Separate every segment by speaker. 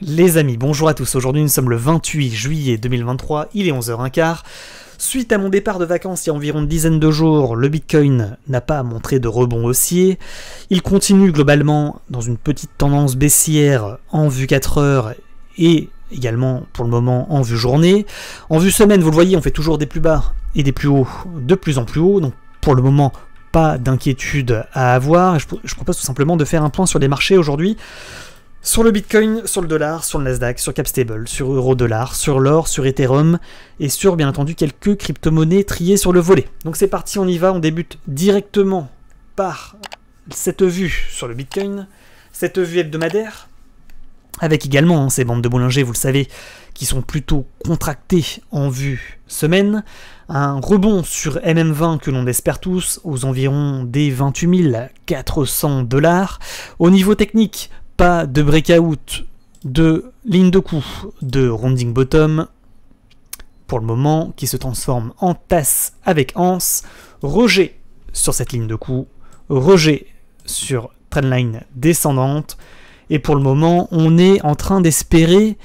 Speaker 1: Les amis, bonjour à tous, aujourd'hui nous sommes le 28 juillet 2023, il est 11h15. Suite à mon départ de vacances il y a environ une dizaine de jours, le Bitcoin n'a pas montré de rebond haussier. Il continue globalement dans une petite tendance baissière en vue 4 heures et également pour le moment en vue journée. En vue semaine, vous le voyez, on fait toujours des plus bas et des plus hauts de plus en plus haut, donc pour le moment pas d'inquiétude à avoir. Je propose tout simplement de faire un point sur les marchés aujourd'hui. Sur le Bitcoin, sur le dollar, sur le Nasdaq, sur Capstable, sur Euro-Dollar, sur l'or, sur Ethereum et sur bien entendu quelques crypto-monnaies triées sur le volet. Donc c'est parti, on y va, on débute directement par cette vue sur le Bitcoin, cette vue hebdomadaire, avec également ces bandes de Bollinger, vous le savez, qui sont plutôt contractées en vue semaine, un rebond sur MM20 que l'on espère tous aux environs des 28 400 $. Au niveau technique, pas de breakout, de ligne de coup, de rounding bottom, pour le moment, qui se transforme en tasse avec anse, rejet sur cette ligne de coup, rejet sur trendline descendante, et pour le moment, on est en train d'espérer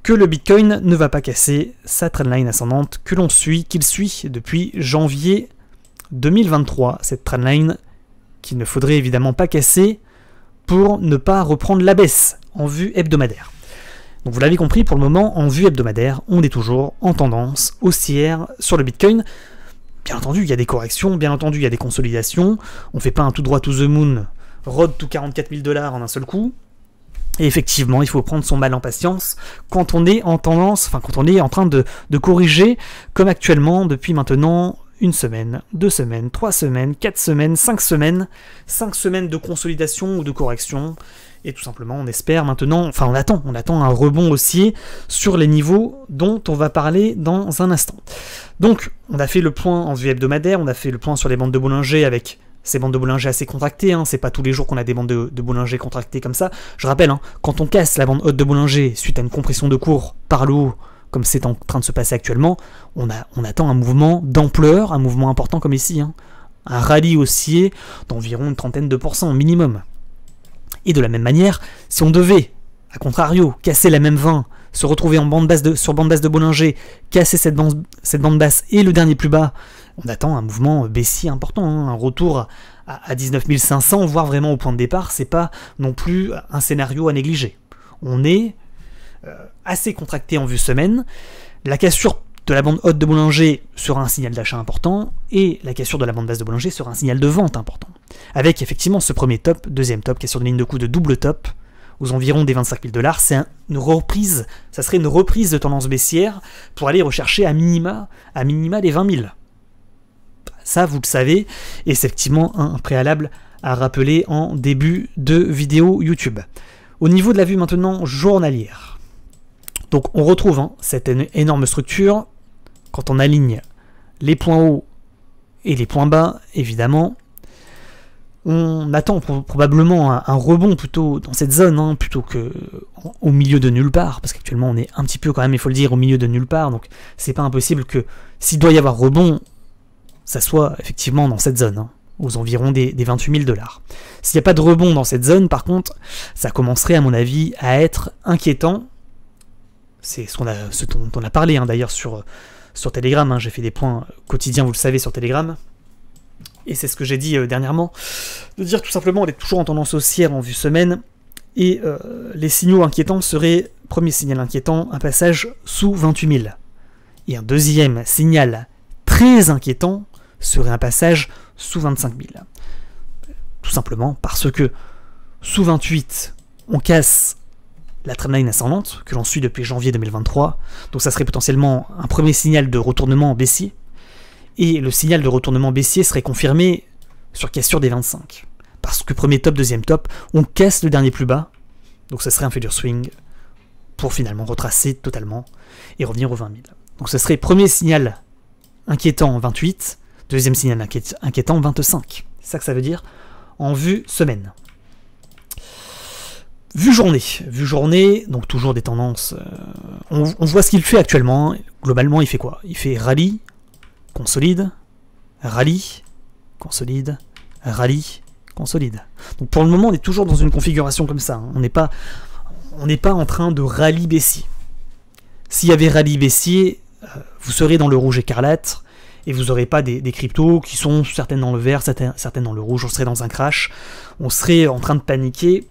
Speaker 1: que le Bitcoin ne va pas casser sa trendline ascendante que l'on suit, qu'il suit depuis janvier 2023, cette trendline qu'il ne faudrait évidemment pas casser pour ne pas reprendre la baisse en vue hebdomadaire. Donc vous l'avez compris, pour le moment, en vue hebdomadaire, on est toujours en tendance haussière sur le Bitcoin. Bien entendu, il y a des corrections, bien entendu, il y a des consolidations. On ne fait pas un tout droit to the moon, road to 44 000 $ en un seul coup. Et effectivement, il faut prendre son mal en patience quand on est en tendance, enfin quand on est en train de corriger, comme actuellement depuis maintenant une semaine, 2 semaines, 3 semaines, 4 semaines, 5 semaines, 5 semaines de consolidation ou de correction, et tout simplement on espère maintenant, enfin on attend un rebond haussier sur les niveaux dont on va parler dans un instant. Donc on a fait le point en vue hebdomadaire, on a fait le point sur les bandes de Bollinger avec ces bandes de Bollinger assez contractées, hein. C'est pas tous les jours qu'on a des bandes de Bollinger contractées comme ça. Je rappelle, hein, quand on casse la bande haute de Bollinger suite à une compression de cours par le haut, comme c'est en train de se passer actuellement, on attend un mouvement d'ampleur, un mouvement important comme ici, hein. Un rallye haussier d'environ une trentaine de % minimum. Et de la même manière, si on devait, à contrario, casser la même 20, se retrouver en bande basse sur bande basse de Bollinger, casser cette bande basse et le dernier plus bas, on attend un mouvement baissier important, hein, un retour à 19 500, voire vraiment au point de départ, c'est pas non plus un scénario à négliger. On est assez contracté en vue semaine, la cassure de la bande haute de Bollinger sera un signal d'achat important, et la cassure de la bande basse de Bollinger sera un signal de vente important. Avec effectivement ce premier top, deuxième top, cassure de ligne de coup de double top, aux environs des 25 000 $, c'est une reprise, ça serait une reprise de tendance baissière pour aller rechercher à minima les 20 000. Ça, vous le savez, et c'est effectivement un préalable à rappeler en début de vidéo YouTube. Au niveau de la vue maintenant journalière, donc on retrouve cette énorme structure, quand on aligne les points hauts et les points bas, évidemment, on attend probablement un rebond plutôt dans cette zone, plutôt qu'au milieu de nulle part, parce qu'actuellement on est un petit peu quand même, il faut le dire, au milieu de nulle part, donc c'est pas impossible que s'il doit y avoir rebond, ça soit effectivement dans cette zone, aux environs des 28 000 $. S'il n'y a pas de rebond dans cette zone, par contre, ça commencerait à mon avis à être inquiétant. C'est ce dont on a parlé d'ailleurs sur Telegram, j'ai fait des points quotidiens, vous le savez, sur Telegram. Et c'est ce que j'ai dit dernièrement, de dire tout simplement on est toujours en tendance haussière en vue semaine, et les signaux inquiétants seraient, premier signal inquiétant, un passage sous 28 000. Et un deuxième signal très inquiétant serait un passage sous 25 000. Tout simplement parce que sous 28, on casse la trendline ascendante que l'on suit depuis janvier 2023, donc ça serait potentiellement un premier signal de retournement baissier, et le signal de retournement baissier serait confirmé sur cassure des 25, parce que premier top, deuxième top, on casse le dernier plus bas, donc ça serait un failure swing pour finalement retracer totalement et revenir aux 20 000. Donc ce serait premier signal inquiétant 28, deuxième signal inquiétant 25. C'est ça que ça veut dire en vue semaine. Vue journée, donc toujours des tendances. On voit ce qu'il fait actuellement. Globalement, il fait quoi? Il fait rallye, consolide, rallye, consolide, rallye, consolide. Donc pour le moment, on est toujours dans une configuration comme ça. On n'est pas, on n'est pas en train de rallye baissier. S'il y avait rallye baissier, vous serez dans le rouge écarlate, et vous n'aurez pas des cryptos qui sont certaines dans le vert, certaines dans le rouge, on serait dans un crash, on serait en train de paniquer,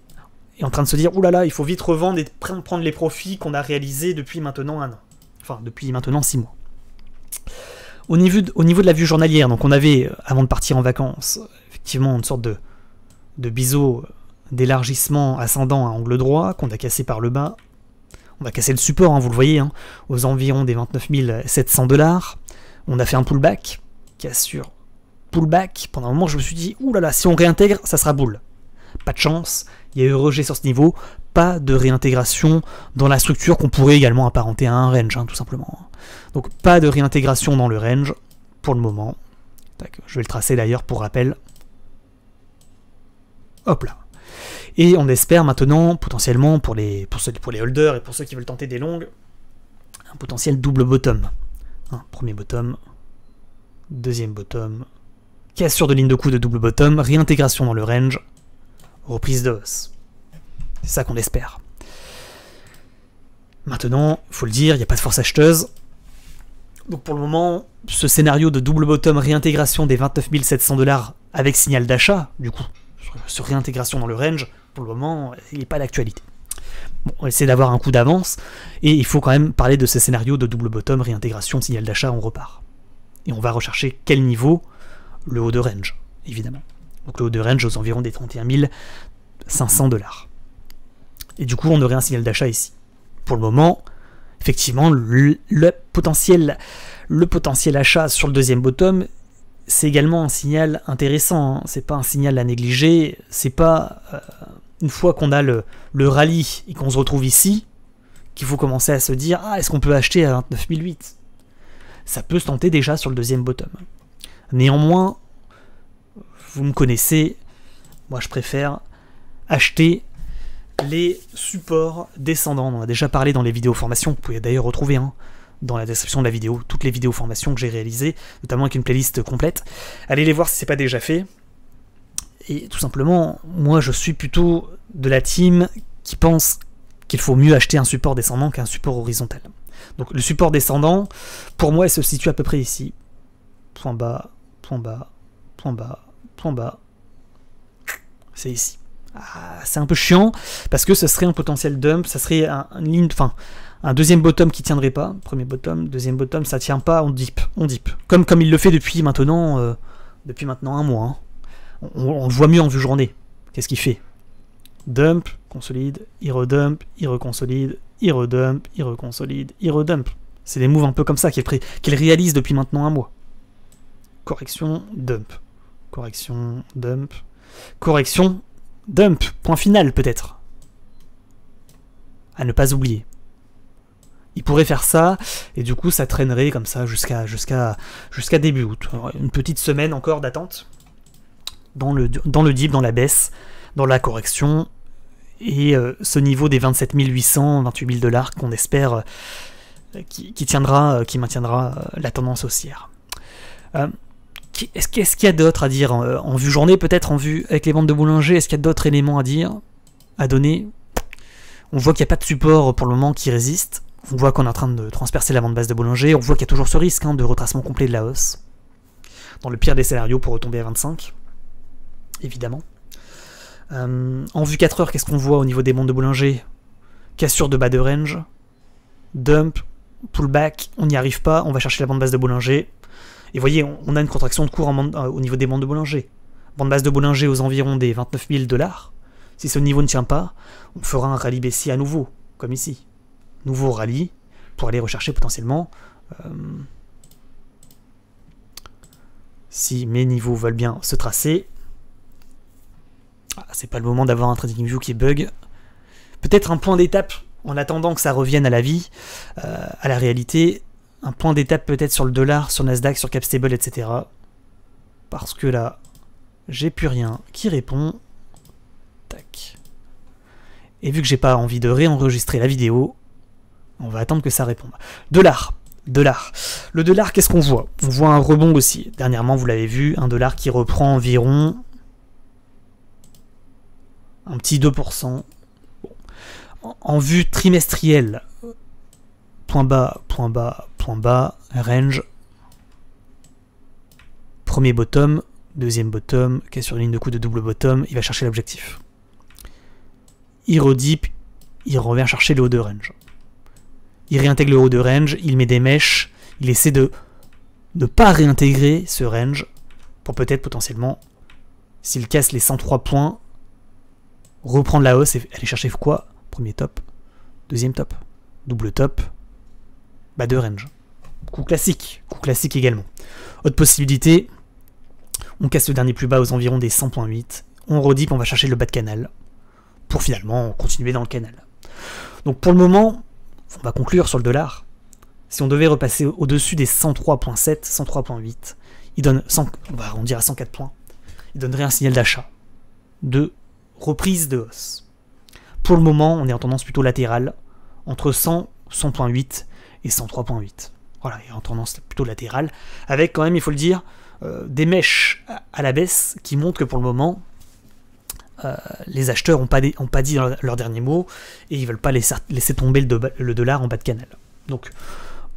Speaker 1: et en train de se dire, oulala, il faut vite revendre et prendre les profits qu'on a réalisés depuis maintenant 1 an. Enfin, depuis maintenant 6 mois. Au niveau de la vue journalière, donc on avait, avant de partir en vacances, effectivement une sorte de biseau d'élargissement ascendant à angle droit, qu'on a cassé par le bas. On a cassé le support, hein, vous le voyez, hein, aux environs des 29 700 $. On a fait un pullback, cassure, pullback. Pendant un moment, je me suis dit, oulala, si on réintègre, ça sera boule. Pas de chance, il y a eu rejet sur ce niveau, pas de réintégration dans la structure qu'on pourrait également apparenter à un range, hein, tout simplement. Donc pas de réintégration dans le range, pour le moment. Tac, je vais le tracer d'ailleurs pour rappel. Hop là. Et on espère maintenant, potentiellement, pour les holders et pour ceux qui veulent tenter des longues, un potentiel double bottom. Hein, premier bottom, deuxième bottom, cassure de ligne de coup de double bottom, réintégration dans le range, reprise de hausse. C'est ça qu'on espère. Maintenant, il faut le dire, il n'y a pas de force acheteuse. Donc pour le moment, ce scénario de double bottom, réintégration des 29 700 $ avec signal d'achat, du coup, sur réintégration dans le range, pour le moment, il n'est pas d'actualité. Bon, on essaie d'avoir un coup d'avance, et il faut quand même parler de ce scénario de double bottom, réintégration, signal d'achat, on repart. Et on va rechercher quel niveau? Le haut de range, évidemment. Donc le haut de range aux environs des 31 500 $. Et du coup, on aurait un signal d'achat ici. Pour le moment, effectivement, le potentiel achat sur le deuxième bottom, c'est également un signal intéressant, hein. C'est pas un signal à négliger, c'est pas une fois qu'on a le rallye et qu'on se retrouve ici, qu'il faut commencer à se dire « Ah, est-ce qu'on peut acheter à 29 008 ?» Ça peut se tenter déjà sur le deuxième bottom. Néanmoins, vous me connaissez, moi je préfère acheter les supports descendants. On en a déjà parlé dans les vidéos formations, vous pouvez d'ailleurs retrouver dans la description de la vidéo toutes les vidéos formations que j'ai réalisées, notamment avec une playlist complète. Allez les voir si ce n'est pas déjà fait. Et tout simplement, moi je suis plutôt de la team qui pense qu'il faut mieux acheter un support descendant qu'un support horizontal. Donc le support descendant, pour moi, il se situe à peu près ici. Point bas, point bas, point bas, point bas. C'est ici. Ah, c'est un peu chiant, parce que ce serait un potentiel dump, ça serait une ligne, enfin, un deuxième bottom qui tiendrait pas. Premier bottom, deuxième bottom, ça tient pas, on dip. Comme il le fait depuis maintenant 1 mois. Hein. On le voit mieux en vue journée. Qu'est-ce qu'il fait? Dump, consolide, il redump, il reconsolide, il redump, il reconsolide, il redump. C'est des moves un peu comme ça qu'il réalise depuis maintenant 1 mois. Correction, dump. Correction, dump. Correction, dump. Point final peut-être. À ne pas oublier. Il pourrait faire ça, et du coup ça traînerait comme ça jusqu'à début août. Alors, une petite semaine encore d'attente dans le dip, dans la baisse, dans la correction, et ce niveau des 27 800, 28 000 $ qu'on espère qui maintiendra la tendance haussière. Qu'est-ce qu'il y a d'autre à dire en vue journée, peut-être en vue avec les bandes de Bollinger? Est-ce qu'il y a d'autres éléments à dire, à donner? On voit qu'il n'y a pas de support pour le moment qui résiste. On voit qu'on est en train de transpercer la bande basse de Bollinger. On voit qu'il y a toujours ce risque de retracement complet de la hausse. Dans le pire des scénarios pour retomber à 25. Évidemment. En vue 4 heures, qu'est-ce qu'on voit au niveau des bandes de Bollinger? Cassure de bas de range. Dump. Pullback. On n'y arrive pas. On va chercher la bande basse de Bollinger. Et vous voyez, on a une contraction de cours au niveau des bandes de Bollinger. Bande basse de Bollinger aux environs des 29 000 $. Si ce niveau ne tient pas, on fera un rallye baissier à nouveau, comme ici. Nouveau rallye, pour aller rechercher potentiellement, si mes niveaux veulent bien se tracer, c'est pas le moment d'avoir un trading view qui bug, peut-être un point d'étape, en attendant que ça revienne à la vie, à la réalité, un point d'étape peut-être sur le dollar, sur Nasdaq, sur Capstable, etc. Parce que là, j'ai plus rien qui répond. Tac. Et vu que j'ai pas envie de réenregistrer la vidéo, on va attendre que ça réponde. Dollar. Le dollar, qu'est-ce qu'on voit? On voit un rebond aussi. Dernièrement, vous l'avez vu, un dollar qui reprend environ un petit 2%. Bon. en vue trimestrielle, point bas, range, premier bottom, deuxième bottom, qui est sur une ligne de coup de double bottom, il va chercher l'objectif. Il redip, il revient chercher le haut de range. Il réintègre le haut de range, il met des mèches, il essaie de ne pas réintégrer ce range pour peut-être potentiellement, s'il casse les 103 points, reprendre la hausse et aller chercher quoi? Premier top, deuxième top, double top, bas de range. Coup classique également. Autre possibilité, on casse le dernier plus bas aux environs des 100.8, on redip, on va chercher le bas de canal, pour finalement continuer dans le canal. Donc pour le moment, on va conclure sur le dollar. Si on devait repasser au-dessus des 103.7, 103.8, il donne, on va arrondir à 104 points, il donnerait un signal d'achat, de reprise de hausse. Pour le moment, on est en tendance plutôt latérale, entre 100, 100.8 et 103.8. Voilà, il est en tendance plutôt latérale, avec quand même, il faut le dire, des mèches à la baisse qui montrent que pour le moment, les acheteurs n'ont pas dit leur dernier mot et ils ne veulent pas laisser tomber le dollar en bas de canal. Donc,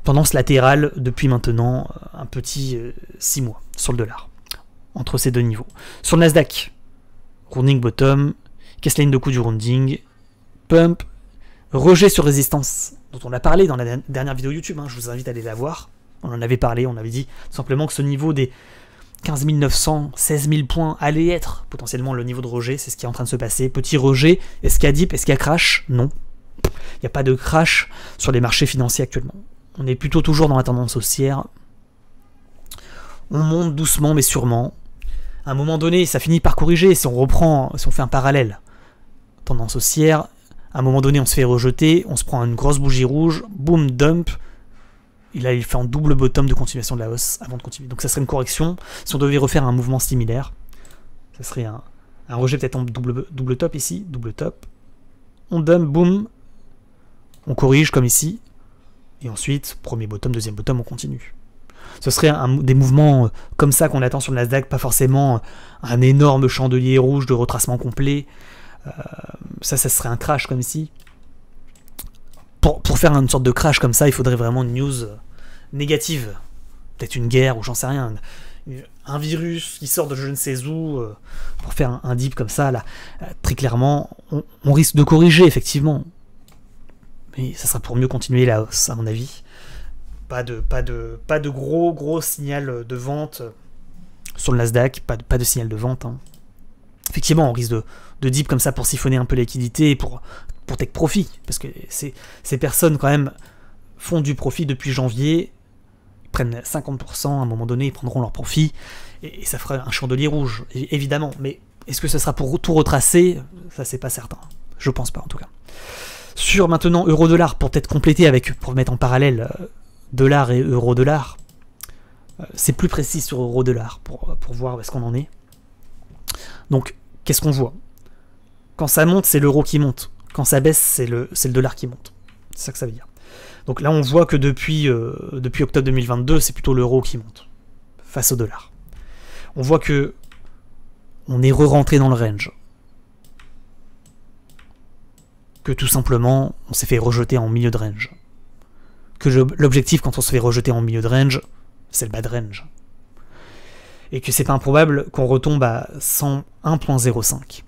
Speaker 1: tendance latérale depuis maintenant un petit 6 mois sur le dollar, entre ces deux niveaux. Sur le Nasdaq, rounding bottom, casse la ligne de coup du rounding, pump, rejet sur résistance, dont on a parlé dans la dernière vidéo YouTube, hein, je vous invite à aller la voir. On en avait parlé, on avait dit tout simplement que ce niveau des 15 900, 16 000 points allait être potentiellement le niveau de rejet, c'est ce qui est en train de se passer. Petit rejet, est-ce qu'il y a dip, est-ce qu'il y a crash? Non. Il n'y a pas de crash sur les marchés financiers actuellement. On est plutôt toujours dans la tendance haussière. On monte doucement mais sûrement. À un moment donné, ça finit par corriger. Si on reprend, si on fait un parallèle, tendance haussière, à un moment donné, on se fait rejeter, on se prend une grosse bougie rouge, boom, dump. Et là, il fait en double bottom de continuation de la hausse avant de continuer. Donc ça serait une correction. Si on devait refaire un mouvement similaire, ça serait un rejet peut-être en double top ici, double top. On dump, boom, on corrige comme ici. Et ensuite, premier bottom, deuxième bottom, on continue. Ce serait des mouvements comme ça qu'on attend sur le Nasdaq, pas forcément un énorme chandelier rouge de retracement complet. Ça serait un crash comme ici. Pour faire une sorte de crash comme ça, il faudrait vraiment une news négative. Peut-être une guerre ou j'en sais rien. Un virus qui sort de je ne sais où. Pour faire un dip comme ça, là, très clairement, on risque de corriger, effectivement. Mais ça sera pour mieux continuer la hausse, à mon avis. Pas de gros signal de vente sur le Nasdaq. Pas de signal de vente. Hein. Effectivement, on risque de dip comme ça pour siphonner un peu la liquidité et pour take profit, parce que ces personnes quand même font du profit depuis janvier, ils prennent 50%, à un moment donné ils prendront leur profit, et ça fera un chandelier rouge, évidemment, mais est-ce que ce sera pour tout retracer? Ça c'est pas certain, je pense pas en tout cas. Sur maintenant euro-dollar, pour peut-être compléter pour mettre en parallèle dollar et euro-dollar, c'est plus précis sur euro-dollar, pour voir où est-ce qu'on en est. Donc, qu'est-ce qu'on voit? Quand ça monte, c'est l'euro qui monte. Quand ça baisse, c'est le dollar qui monte. C'est ça que ça veut dire. Donc là, on voit que depuis octobre 2022, c'est plutôt l'euro qui monte face au dollar. On voit que on est re-rentré dans le range. Que tout simplement, on s'est fait rejeter en milieu de range. Que l'objectif, quand on se fait rejeter en milieu de range, c'est le bas de range. Et que c'est pas improbable qu'on retombe à 101.05.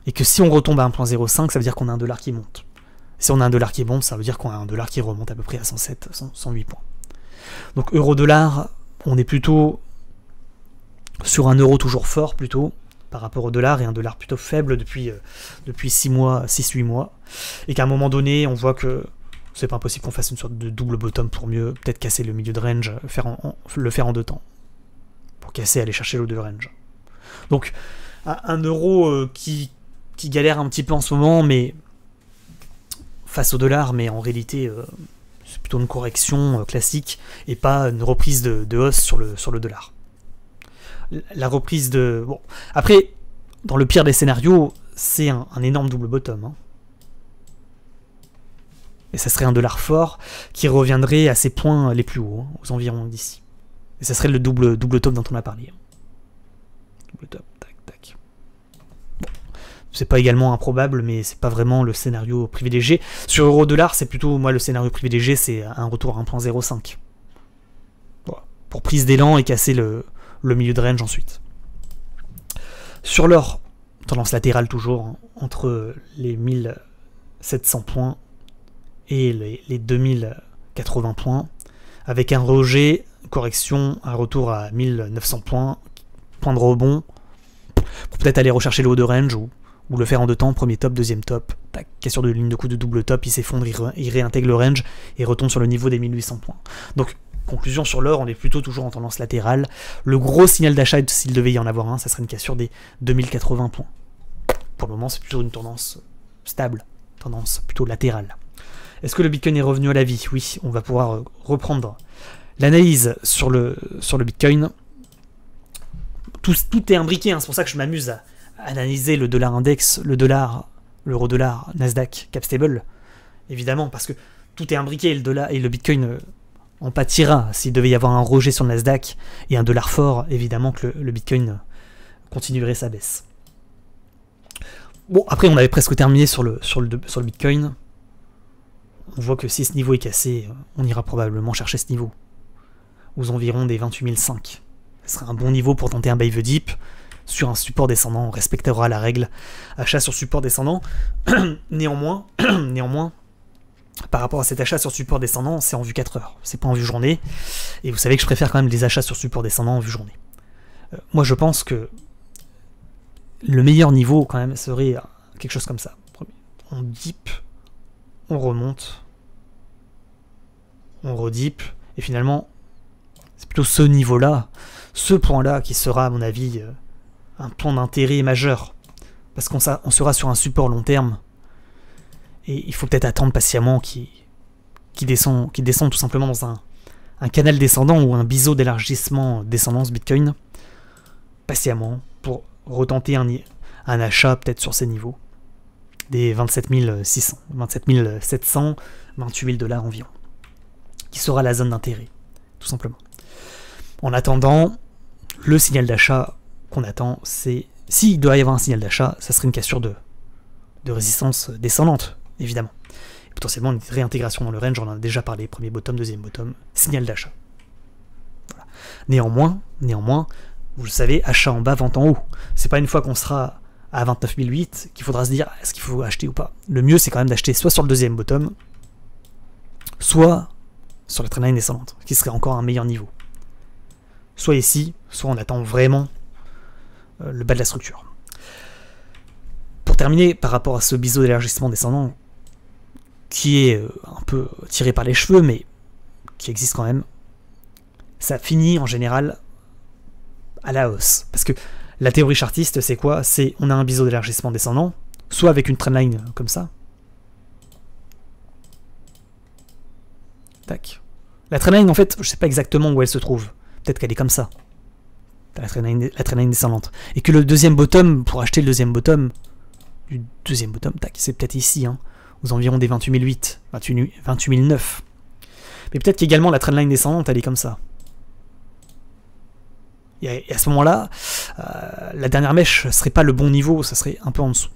Speaker 1: Et que si on retombe à 1.05, ça veut dire qu'on a un dollar qui monte. Si on a un dollar qui monte, ça veut dire qu'on a un dollar qui remonte à peu près à 107, 108 points. Donc euro-dollar, on est plutôt sur un euro toujours fort plutôt par rapport au dollar, et un dollar plutôt faible depuis 6-8 mois. Et qu'à un moment donné, on voit que c'est pas impossible qu'on fasse une sorte de double bottom pour mieux peut-être casser le milieu de range, le faire en deux temps. Pour casser, aller chercher le haut de range. Donc un euro qui galère un petit peu en ce moment, mais face au dollar, mais en réalité c'est plutôt une correction classique et pas une reprise de hausse sur le dollar. La reprise de... Bon, après, dans le pire des scénarios, c'est un énorme double bottom. Hein. Et ça serait un dollar fort qui reviendrait à ses points les plus hauts, hein, aux environs d'ici. Et ça serait le double top dont on a parlé. Double top, tac, tac. Bon. c'est pas également improbable, mais c'est pas vraiment le scénario privilégié. Sur euro-dollar, c'est plutôt, moi, le scénario privilégié, c'est un retour à 1.05. Voilà. Pour prise d'élan et casser le milieu de range ensuite. Sur l'or, tendance latérale toujours, hein, entre les 1700 points et les 2080 points, avec un rejet, correction, un retour à 1900 points, point de rebond, pour peut-être aller rechercher le haut de range ou le faire en deux temps, premier top, deuxième top, tac, cassure de ligne de coup de double top, il s'effondre, il réintègre le range et retombe sur le niveau des 1800 points. Donc, conclusion sur l'or, on est plutôt toujours en tendance latérale. Le gros signal d'achat, s'il devait y en avoir un, ça serait une cassure des 2080 points. Pour le moment, c'est plutôt une tendance stable, tendance plutôt latérale. Est-ce que le Bitcoin est revenu à la vie? Oui, on va pouvoir reprendre l'analyse sur le Bitcoin. Tout est imbriqué, hein, c'est pour ça que je m'amuse à analyser le dollar index, l'euro-dollar, Nasdaq, Capstable, évidemment, parce que tout est imbriqué, le dollar et le Bitcoin en pâtira. S'il devait y avoir un rejet sur le Nasdaq et un dollar fort, évidemment que le Bitcoin continuerait sa baisse. Bon, après on avait presque terminé sur le Bitcoin. On voit que si ce niveau est cassé, on ira probablement chercher ce niveau, aux environs des 28 500. Ce serait un bon niveau pour tenter un buy the dip. Sur un support descendant, on respectera la règle achat sur support descendant. néanmoins, par rapport à cet achat sur support descendant, c'est en vue 4 heures, c'est pas en vue journée. Et vous savez que je préfère quand même les achats sur support descendant en vue journée. Moi je pense que le meilleur niveau quand même serait quelque chose comme ça. On dip, on remonte, on redip, et finalement, c'est plutôt ce niveau-là, ce point-là qui sera à mon avis un point d'intérêt majeur, parce qu'on sera sur un support long terme, et il faut peut-être attendre patiemment qui descend tout simplement dans un canal descendant ou un biseau d'élargissement descendance Bitcoin, patiemment, pour retenter un achat peut-être sur ces niveaux, des 27 600, 27 700, 28 000 $ environ, qui sera la zone d'intérêt, tout simplement. En attendant, le signal d'achat qu'on attend, c'est, s'il doit y avoir un signal d'achat, ça serait une cassure de résistance descendante, évidemment. Et potentiellement une réintégration dans le range, on en a déjà parlé, premier bottom, deuxième bottom, signal d'achat. Voilà. Néanmoins, vous le savez, achat en bas, vente en haut. C'est pas une fois qu'on sera à 29 008 qu'il faudra se dire est-ce qu'il faut acheter ou pas. Le mieux, c'est quand même d'acheter soit sur le deuxième bottom, soit sur la trendline descendante, qui serait encore un meilleur niveau. Soit ici, soit on attend vraiment le bas de la structure. Pour terminer, par rapport à ce biseau d'élargissement descendant, qui est un peu tiré par les cheveux, mais qui existe quand même, ça finit en général à la hausse. Parce que la théorie chartiste, c'est quoi? C'est on a un biseau d'élargissement descendant, soit avec une trendline comme ça. Tac. La trendline, en fait, je sais pas exactement où elle se trouve. Peut-être qu'elle est comme ça. La trendline descendante. Et que le deuxième bottom, pour acheter le deuxième bottom, tac, c'est peut-être ici, hein, aux environs des 28 008, 28 009. Mais peut-être qu'également la trendline descendante, elle est comme ça. Et à ce moment-là, la dernière mèche serait pas le bon niveau, ça serait un peu en dessous.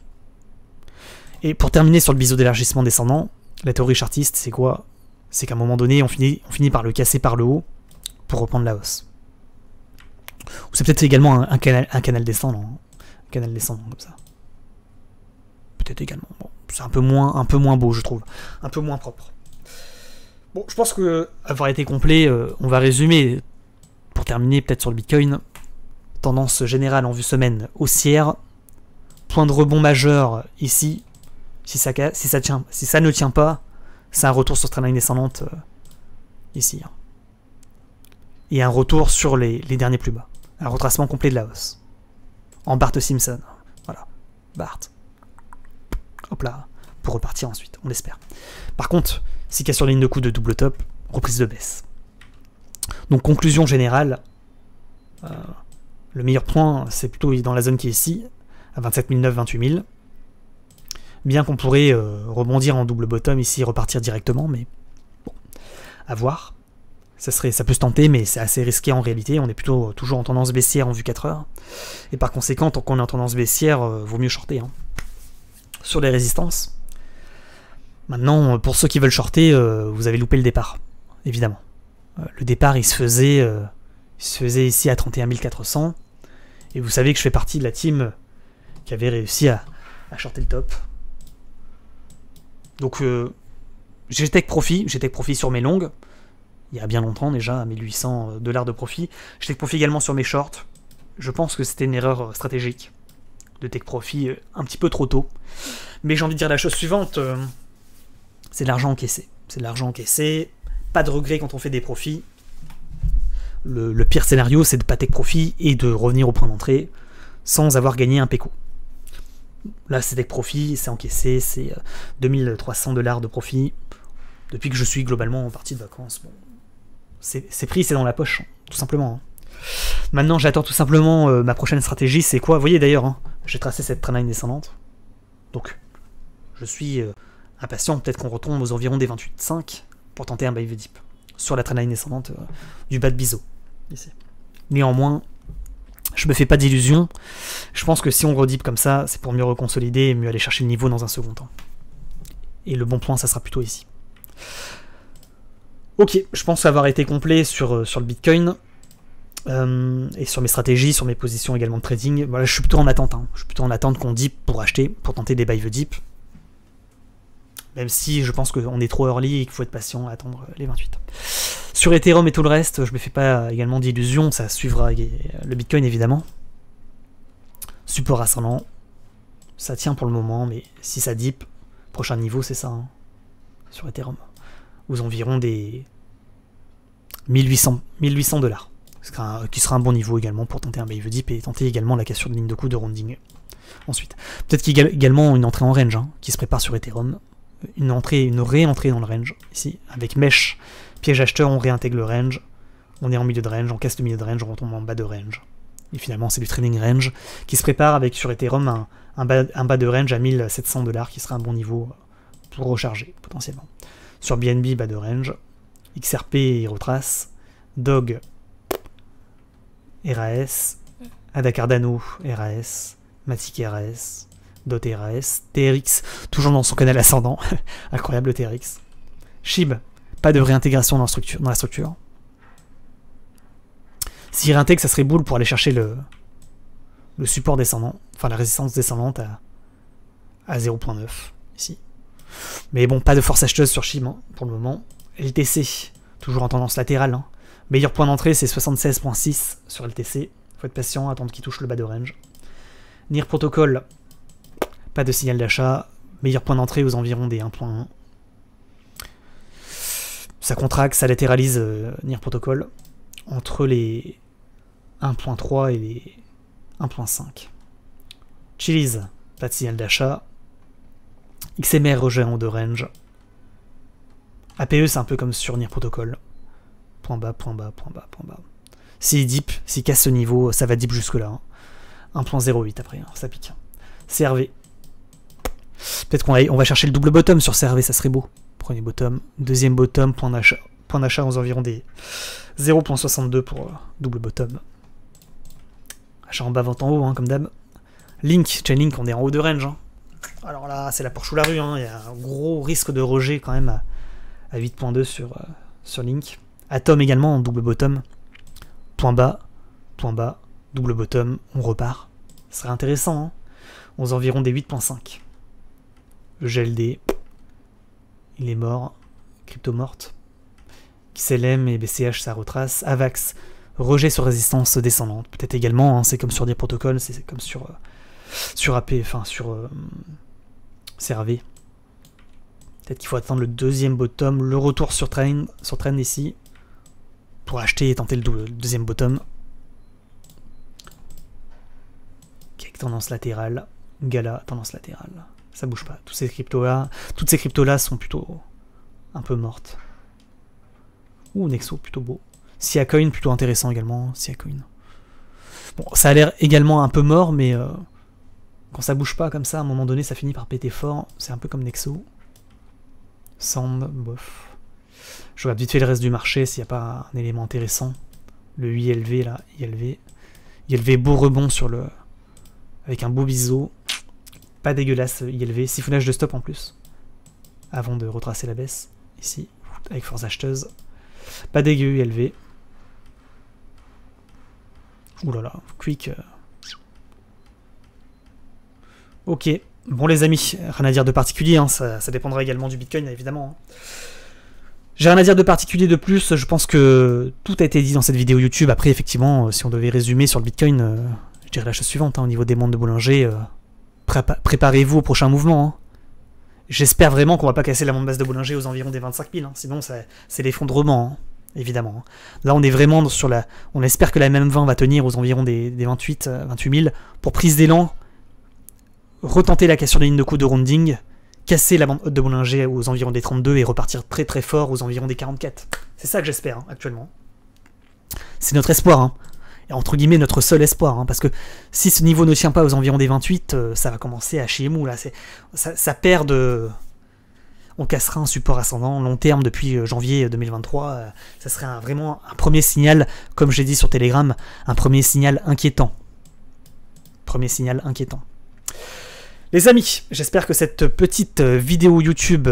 Speaker 1: Et pour terminer sur le biseau d'élargissement descendant, la théorie chartiste, c'est quoi? C'est qu'à un moment donné, on finit par le casser par le haut pour reprendre la hausse. Ou c'est peut-être également un canal descendant. Un canal descendant comme ça. Peut-être également. Bon, c'est un peu moins beau, je trouve. Un peu moins propre. Bon, je pense que avoir été complet, on va résumer. Pour terminer, peut-être sur le Bitcoin, tendance générale en vue semaine haussière, point de rebond majeur ici, si ça ne tient pas, c'est un retour sur trendline descendante ici. Et un retour sur les derniers plus bas, un retracement complet de la hausse. En Bart-Simpson, voilà, Bart. Hop là, pour repartir ensuite, on l'espère. Par contre, si casse sur ligne de coup de double top, reprise de baisse. Donc conclusion générale, le meilleur point c'est plutôt dans la zone qui est ici, à 27 900, 28 000. Bien qu'on pourrait rebondir en double bottom ici et repartir directement, mais bon, à voir. Ça peut se tenter, mais c'est assez risqué en réalité. On est plutôt toujours en tendance baissière en vue 4 heures. Et par conséquent, tant qu'on est en tendance baissière, vaut mieux shorter. Hein. sur les résistances. Maintenant, pour ceux qui veulent shorter, vous avez loupé le départ, évidemment. Le départ, il se faisait ici à 31 400. Et vous savez que je fais partie de la team qui avait réussi à shorter le top. Donc, j'ai take profit sur mes longues. Il y a bien longtemps déjà, à 1800 $ de profit. Je take profit également sur mes shorts. Je pense que c'était une erreur stratégique de take profit un petit peu trop tôt. Mais j'ai envie de dire la chose suivante, c'est de l'argent encaissé. C'est de l'argent encaissé, pas de regret quand on fait des profits. Le pire scénario, c'est de pas take profit et de revenir au point d'entrée sans avoir gagné un péco. Là, c'est take profit, c'est encaissé, c'est 2300 $ de profit. Depuis que je suis globalement en partie de vacances, bon, c'est pris, c'est dans la poche, tout simplement. Maintenant, j'attends tout simplement ma prochaine stratégie, c'est quoi? Vous voyez d'ailleurs, j'ai tracé cette trendline descendante. Donc, je suis impatient, peut-être qu'on retombe aux environs des 28,5 pour tenter un buy the dip sur la trendline descendante du bas de biseau. Ici. Néanmoins, je me fais pas d'illusions. Je pense que si on redip comme ça, c'est pour mieux reconsolider et mieux aller chercher le niveau dans un second temps. Et le bon point, ça sera plutôt ici. Ok, je pense avoir été complet sur le Bitcoin. Et sur mes stratégies, sur mes positions également de trading. Voilà, je suis plutôt en attente. Je suis plutôt en attente qu'on dip pour acheter, pour tenter des buy the dip. Même si je pense qu'on est trop early et qu'il faut être patient, attendre les 28. Sur Ethereum et tout le reste, je me fais pas également d'illusions, ça suivra le Bitcoin évidemment. Support ascendant, ça tient pour le moment, mais si ça dip, prochain niveau c'est ça, sur Ethereum. Aux environs des 1800 $. Qui sera un bon niveau également pour tenter un buy the dip et tenter également la cassure de ligne de coup de rounding. Ensuite, peut-être qu'il y a également une entrée en range qui se prépare sur Ethereum. Une réentrée dans le range, ici, avec mèche, piège acheteur, on réintègre le range, on est en milieu de range, on casse le milieu de range, on retombe en bas de range. Et finalement, c'est du trading range qui se prépare avec sur Ethereum un bas de range à 1700 $ qui sera un bon niveau pour recharger, potentiellement. Sur BNB, bas de range, XRP, il retrace, Dog, RAS, Ada Cardano, RAS, Matic RAS, Dot RAS, TRX, toujours dans son canal ascendant, incroyable le TRX. SHIB, pas de réintégration dans la structure. S'il réintègre, ça serait boule pour aller chercher le support descendant, enfin la résistance descendante à 0.9, ici. Mais bon, pas de force acheteuse sur SHIB pour le moment. LTC, toujours en tendance latérale. Meilleur point d'entrée, c'est 76.6 sur LTC. Faut être patient, attendre qu'il touche le bas de range. NIR Protocol, pas de signal d'achat. Meilleur point d'entrée aux environs des 1.1. Ça contracte, ça latéralise NIR Protocol entre les 1.3 et les 1.5. Chiliz, pas de signal d'achat. XMR rejet en haut de range. APE, c'est un peu comme sur NIR Protocol. Point bas, point bas, point bas, point bas. S'il dip, s'il casse ce niveau, ça va dip jusque là. 1.08 après, ça pique. CRV. Peut-être qu'on va chercher le double bottom sur CRV, ça serait beau. Premier bottom, deuxième bottom, point d'achat aux environs des 0.62 pour double bottom. Achat en bas, vente en haut, comme d'hab. Link, Chainlink, on est en haut de range. Alors là, c'est la Porsche ou la rue, il y a un gros risque de rejet quand même à 8.2 sur Link. Atom également en double bottom. Point bas, double bottom, on repart. Ce serait intéressant, aux environs des 8.5. Le GLD, il est mort. Crypto morte. XLM et BCH, ça retrace. Avax, rejet sur résistance descendante. Peut-être également, c'est comme sur des protocoles, c'est comme sur AP, enfin sur CRV. Peut-être qu'il faut attendre le deuxième bottom, le retour sur trend ici, pour acheter et tenter le deuxième bottom. Cake, tendance latérale. Gala, tendance latérale. Ça bouge pas. Toutes ces cryptos-là sont plutôt un peu mortes. Ouh, Nexo, plutôt beau. Siacoin, plutôt intéressant également. Siacoin. Bon, ça a l'air également un peu mort, mais quand ça bouge pas comme ça, à un moment donné, ça finit par péter fort. C'est un peu comme Nexo. Sand, bof. Je regarde vite fait le reste du marché s'il n'y a pas un élément intéressant. Le ILV, là, ILV. ILV, beau rebond sur le... avec un beau biseau. Pas dégueulasse, ILV. Siphonnage de stop en plus. Avant de retracer la baisse. Ici, avec force acheteuse. Pas dégueu, ILV. Ouh là là, quick. Ok. Bon les amis, rien à dire de particulier, hein. Ça dépendra également du Bitcoin, évidemment. Hein. J'ai rien à dire de particulier de plus, je pense que tout a été dit dans cette vidéo YouTube. Après, effectivement, si on devait résumer sur le Bitcoin, je dirais la chose suivante, hein, au niveau des mondes de Bollinger, préparez-vous au prochain mouvement. Hein. J'espère vraiment qu'on va pas casser la monte basse de Bollinger aux environs des 25 000, hein, sinon c'est l'effondrement, hein, évidemment. Hein. Là, on est vraiment sur la... On espère que la MM20 va tenir aux environs des 28 000 pour prise d'élan, retenter la cassure des lignes de coup de rounding, casser la bande haute de Bollinger aux environs des 32 et repartir très très fort aux environs des 44. C'est ça que j'espère, hein, actuellement. C'est notre espoir, hein. Et entre guillemets notre seul espoir, hein, parce que si ce niveau ne tient pas aux environs des 28, ça va commencer à chier mou, là. Ça perd de... On cassera un support ascendant long terme depuis janvier 2023, ça serait vraiment un premier signal, comme j'ai dit sur Telegram, un premier signal inquiétant. Premier signal inquiétant. Les amis, j'espère que cette petite vidéo YouTube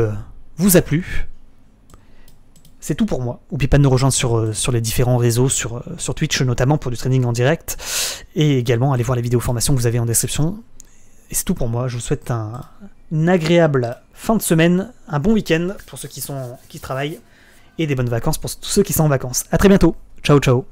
Speaker 1: vous a plu. C'est tout pour moi. N'oubliez pas de nous rejoindre sur les différents réseaux, sur Twitch notamment pour du trading en direct. Et également, allez voir les vidéos formations que vous avez en description. Et c'est tout pour moi. Je vous souhaite une agréable fin de semaine, un bon week-end pour ceux qui travaillent, et des bonnes vacances pour tous ceux qui sont en vacances. A très bientôt. Ciao, ciao.